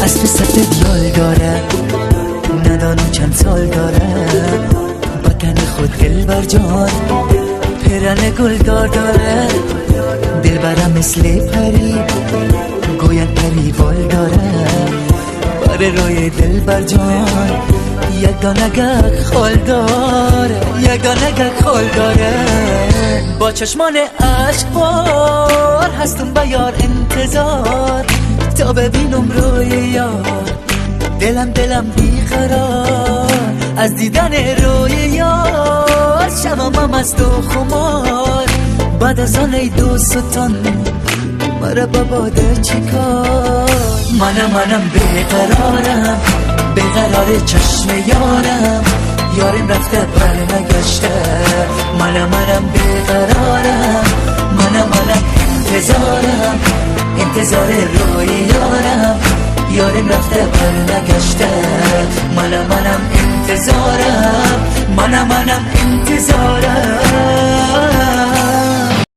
اسب سفید یال داره، ندانم چند سال داره، وطن خود دلبر جان پرن گلدار داره. دلبرم مثل پری گوید پری بال داره، بر روی دلبر جان یگانه گک خال داره، یگانه گک خال داره. با چشمان عشق بار هستم به یار انتظار، تا ببینم روی یار دلم بیقرار. از دیدن روی یار شبم مست و خمار، بعد از آن ای دوستان مرا بباده چیکار. منم بیقرارم، بیقرار چشم یارم، یارم رفته بر نگشته. منم بیقرارم، منم انتظارم، انتظار روی یارم، یارم رفته بر نگشته. منم انتظارم، منم انتظارم.